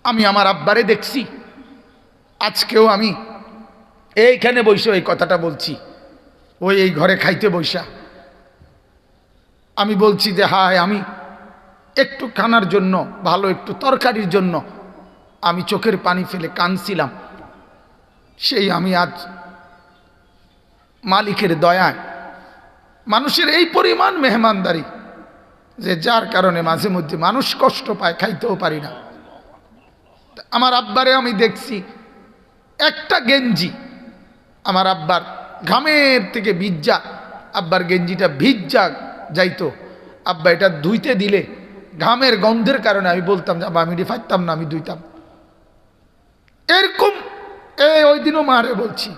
আমি আমার আব্বারে দেখছি, আজকেও আমি এইখানে বসে এই কথাটা বলছি, ওই এই ঘরে খাইতে বসা আমি বলছি যে হায়, আমি একটু খানার জন্য, ভালো একটু তরকারির জন্য আমি চোখের পানি ফেলে কাঁদছিলাম। সেই আমি আজ মালিকের দয়ায়, মানুষের এই পরিমাণ মেহমানদারি যে যার কারণে মাঝে মধ্যে মানুষ কষ্ট পায়, খাইতেও পারি না। আমার আব্বারে আমি দেখছি, একটা গেঞ্জি আমার আব্বার ঘামের থেকে ভিজা, আব্বার গেঞ্জিটা ভিজা যাইতো, আব্বা এটা ধুইতে দিলে ঘামের গন্ধের কারণে আমি বলতাম যে আব্বা আমি এটি ফাইতাম না, আমি ধুইতাম। এরকম ওই দিনও মারে বলছি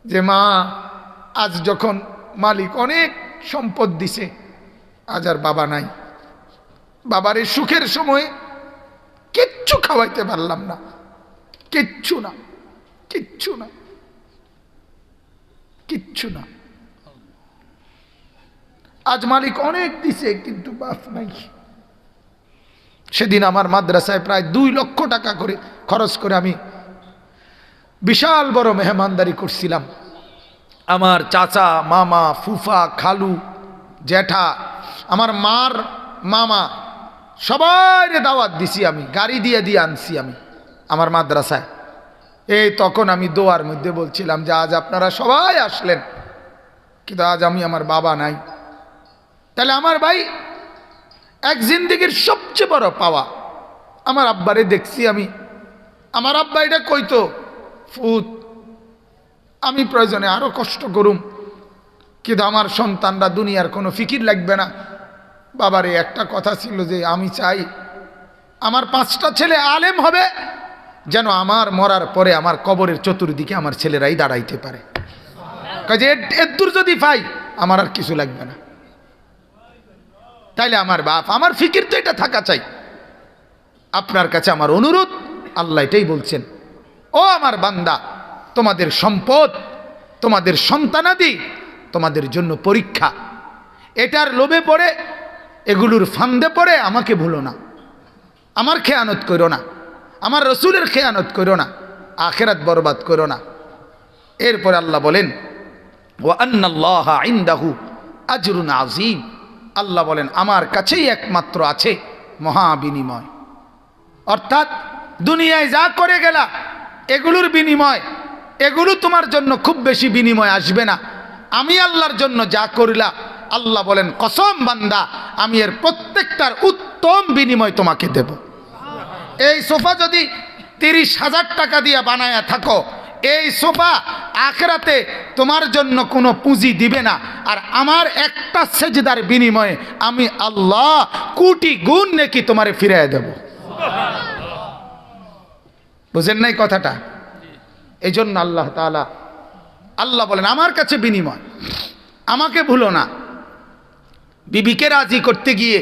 যে মা, আজ যখন মালিক অনেক সম্পদ দিছে, আজ আর বাবা নাই, বাবার এই সুখের সময়ে কিচ্ছু খাওয়াইতে পারলাম না, কিচ্ছু না, কিচ্ছু না, কিচ্ছু না। আজ মালিক অনেক দিছে কিন্তু বাপ নাই। সেদিন আমার মাদ্রাসায় প্রায় 2 লক্ষ টাকা করে খরচ করে আমি বিশাল বড় মেহমানদারি করছিলাম। আমার চাচা, মামা, ফুফা, খালু, জ্যাঠা, আমার মার মামা, সবাই দাওয়াত দিছি, আমি গাড়ি দিয়ে আনছি আমি আমার মাদ্রাসায়। এই তখন আমি দোয়ার মধ্যে বলছিলাম যে আজ আপনারা সবাই আসলেন, কিন্তু আজ আমি আমার বাবা নাই। তাহলে আমার ভাই, এক জিন্দেগির সবচেয়ে বড় পাওয়া, আমার আব্বারে দেখছি আমি। আমার আব্বা এটা কইতো, ফুত আমি প্রয়োজনে আরো কষ্ট করুম, কিন্তু আমার সন্তানরা দুনিয়ার কোনো ফিকির লাগবে না। বাবারে একটা কথা ছিল যে আমি চাই আমার 5টা ছেলে আলেম হবে, যেন আমার মরার পরে আমার কবরের চতুর্দিকে আমার ছেলেরাই দাঁড়াইতে পারে। কাজে এদূর যদি পাই আমার আর কিছু লাগবে না। তাইলে আমার বাপ, আমার ফিকির তো এটা থাকা চাই। আপনার কাছে আমার অনুরোধ, আল্লাহ এটাই বলছেন, ও আমার বান্দা, তোমাদের সম্পদ, তোমাদের সন্তানাদি তোমাদের জন্য পরীক্ষা। এটার লোভে পড়ে, এগুলোর ফান্দে পড়ে আমাকে ভুলো না, আমার খেয়ানত করো না, আমার রসুলের খেয়ানত করো না, আখিরাত বরবাদ করো না। এরপরে আল্লাহ বলেন ওয়া আন্নাল্লাহা ইনদাহু আজরুন আযীম, আল্লাহ বলেন আমার কাছেই একমাত্র আছে মহা বিনিময়। অর্থাৎ দুনিয়ায় যা করে গেলা এগুলোর বিনিময়, এগুলো তোমার জন্য খুব বেশি বিনিময় আসবে না। আমি আল্লাহর জন্য যা করিলা, আল্লাহ বলেন কসম বান্দা, আমি এর প্রত্যেকটার উত্তম বিনিময় তোমাকে দেব। এই সোফা যদি 30,000 টাকা দিয়ে বানায়া থাকো, এই সোফা আখিরাতে তোমার জন্য কোনো পুঁজি দিবে না। আর আমার একটা সেজদার বিনিময়ে আমি আল্লাহ কোটি গুণ নেকি তোমারে ফিরিয়ে দেব। বুঝেন নাই কথাটা? এই জন্য আল্লাহ তাআলা, আল্লাহ বলেন আমার কাছে বিনিময়, আমাকে ভুলো না। বিবিকে রাজি করতে গিয়ে,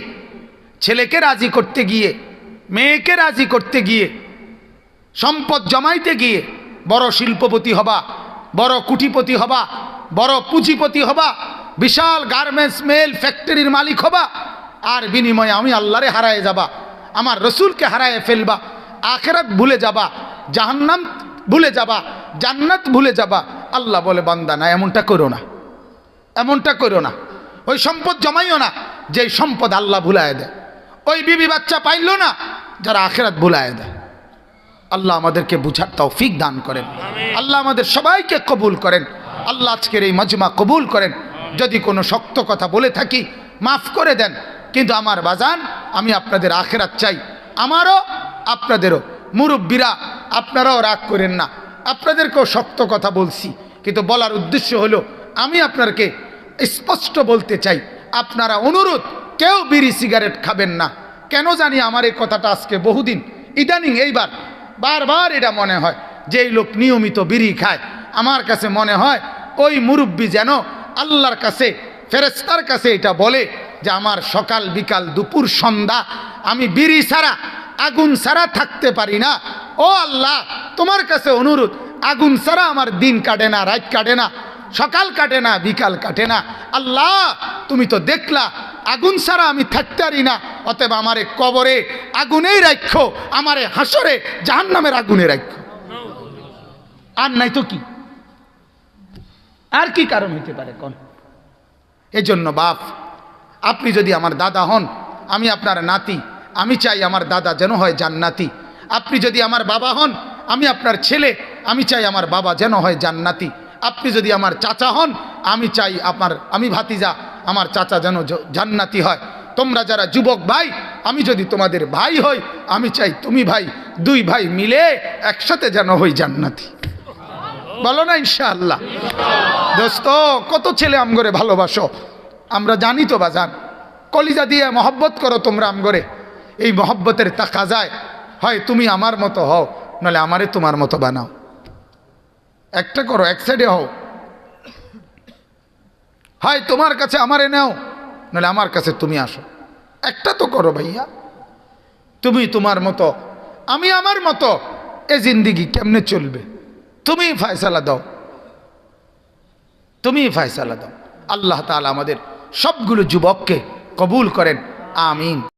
ছেলেকে রাজি করতে গিয়ে, মেয়েকে রাজি করতে গিয়ে, সম্পদ জমাইতে গিয়ে বড় শিল্পপতি হবা, বড় কুটিপতি হবা, বড় পুঁজিপতি হবা, বিশাল গার্মেন্টস মেল ফ্যাক্টরির মালিক হবা, আর বিনিময়ে আমি আল্লাহরে হারায়ে যাবা, আমার রসুলকে হারায়ে ফেলবা, আখিরাত ভুলে যাবা, জাহান্নাম ভুলে যাবা, জান্নাত ভুলে যাবা। আল্লাহ বলে বান্দা না, এমনটা করো না, এমনটা করো না। ওই সম্পদ জমাইও না যে সম্পদ আল্লাহ ভুলায় দেয়। ওই বিবি বাচ্চা পাইল না যারা আখিরাত ভুলায় দেয়। আল্লাহ আমাদেরকে বুঝার তৌফিক দান করেন, আল্লাহ আমাদের সবাইকে কবুল করেন, আল্লাহ আজকের এই মজমা কবুল করেন। যদি কোনো শক্ত কথা বলে থাকি মাফ করে দেন, কিন্তু আমার বাজান, আমি আপনাদের আখিরাত চাই, আমারও আপনাদেরও। মুরব্বীরা আপনারাও রাগ করেন না, আপনাদেরকেও শক্ত কথা বলছি, কিন্তু বলার উদ্দেশ্য হলো আমি আপনাকে স্পষ্ট বলতে চাই, আপনারা অনুরোধ, কেউ বিড়ি সিগারেট খাবেন না। কেন জানি আমার এই কথাটা আজকে বহুদিন ইদানিং এইবার বারবার এটা মনে হয় যে এই লোক নিয়মিত বিড়ি খায়। আমার কাছে মনে হয় ওই মুরব্বী যেন আল্লাহর কাছে, ফেরেশতার কাছে এটা বলে যে আমার সকাল বিকাল দুপুর সন্ধ্যা আমি বিড়ি ছাড়া, আগুন ছাড়া থাকতে পারি না। ও আল্লাহ, তোমার কাছে অনুরোধ, আগুন ছাড়া আমার দিন কাটে না, রাত কাটে না, সকাল কাটে না, বিকাল কাটে না। আল্লাহ তুমি তো দেখলা আগুন ছাড়া আমি থাকতে পারি না, অতএব আমারে কবরে আগুনেই রাখো, আমারে হাসরে জাহান্নামের আগুনে রাখো। আর নাই তো কি, আর কি কারণ হইতে পারে কোন? এজন্য বাপ, আপনি যদি আমার দাদা হন, আমি আপনার নাতি, আমি চাই আমার দাদা যেন হয় জান্নাতি। আপনি যদি আমার বাবা হন, আমি আপনার ছেলে, আমি চাই আমার বাবা যেন হয় জান্নাতি। আপনি যদি আমার চাচা হন, আমি চাই আমি ভাতিজা, আমার চাচা যেন জান্নাতি হয়। তোমরা যারা যুবক ভাই, আমি যদি তোমাদের ভাই হই, আমি চাই তুমি ভাই, দুই ভাই মিলে একসাথে যেন হই জান্নাতি। বলো না ইনশাআল্লাহ? দোস্ত, কত ছেলে আমগরে ভালোবাসো, আমরা জানি তো বাজান, কলিজা দিয়ে মহব্বত করো তোমরা আমগরে। এই মহব্বতের তাকাজায় হয় তুমি আমার মতো হও, নাহলে আমারে তোমার মতো বানাও। একটা করো, এক সাইডে হও। হয় তোমার কাছে আমারে নাও, নাহলে আমার কাছে তুমি আসো। একটা তো করো ভাইয়া। তুমি তোমার মতো, আমি আমার মতো, এ জিন্দিগি কেমনে চলবে? তুমি ফয়সালা দাও, তুমি ফয়সালা দাও। আল্লাহ তাআলা আমাদের সবগুলো যুবককে কবুল করেন, আমিন।